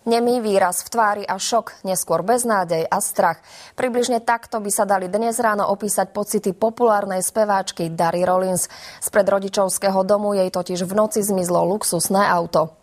Nemý výraz v tvári a šok, neskôr beznádej a strach. Približne takto by sa dali dnes ráno opísať pocity populárnej speváčky Dary Rollins. Spred rodičovského domu jej totiž v noci zmizlo luxusné auto.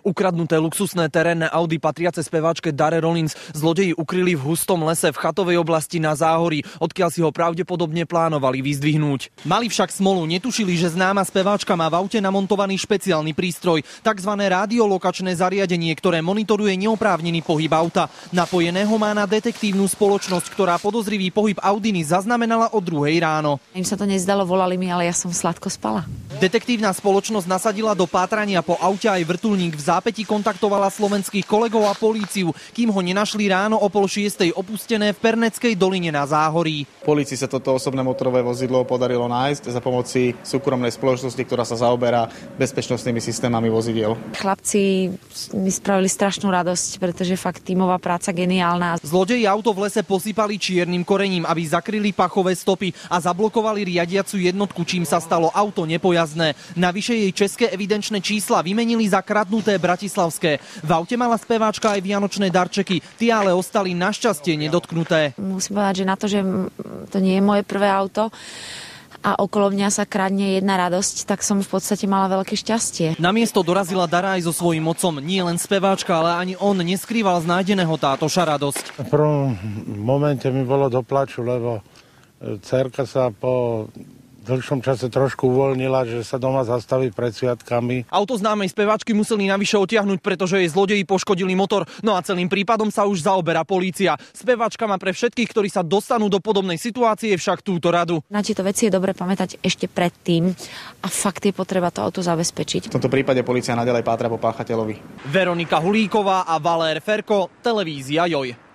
Ukradnuté luxusné terénne Audi patriace speváčke Dare Rollins zlodeji ukryli v hustom lese v chatovej oblasti na Záhorí, odkiaľ si ho pravdepodobne plánovali vyzdvihnúť. Mali však smolu, netušili, že známa speváčka má v aute namontovaný špeciálny prístroj, takzvané rádiolokačné zariadenie, ktoré monitoruje neoprávnený pohyb auta. Napojeného má na detektívnu spoločnosť, ktorá podozrivý pohyb Audiny zaznamenala o 2:00 ráno. Im sa to nezdalo, volali mi, ale ja som sladko spala. Detektívna spoločnosť nasadila do pátrania po aute aj vrtuľník. V zápätí kontaktovala slovenských kolegov a políciu, kým ho nenašli ráno o 5:30 opustené v Perneckej doline na Záhorí. Polícii sa toto osobné motorové vozidlo podarilo nájsť za pomoci súkromnej spoločnosti, ktorá sa zaoberá bezpečnostnými systémami vozidiel. Chlapci mi spravili strašnú radosť, pretože fakt tímová práca geniálna. Zlodeji auto v lese posypali čiernym korením, aby zakryli pachové stopy a zablokovali riadiacu jednotku, čím sa stalo auto nepojazdné. Navyše jej české evidenčné čísla vymenili za kradnuté bratislavské. V aute mala speváčka aj vianočné darčeky, tie ale ostali našťastie nedotknuté. Musím povedať, že na to, že to nie je moje prvé auto a okolo mňa sa kradne jedna radosť, tak som v podstate mala veľké šťastie. Na miesto dorazila Dara aj so svojím otcom. Nie len speváčka, ale ani on neskrýval z nájdeného tátoša radosť. V prvom momente mi bolo do plaču, lebo dcerka sa po dlhšom čase trošku uvoľnila, že sa doma zastaví pred sviatkami. Auto známej speváčky museli navyše odtiahnuť, pretože jej zlodeji poškodili motor. No a celým prípadom sa už zaoberá polícia. Speváčka má pre všetkých, ktorí sa dostanú do podobnej situácie, však túto radu. Na tieto veci je dobre pamätať ešte predtým a fakt je potreba to auto zabezpečiť. V tomto prípade polícia naďalej pátra po páchateľovi. Veronika Hulíková a Valér Ferko, televízia Joj.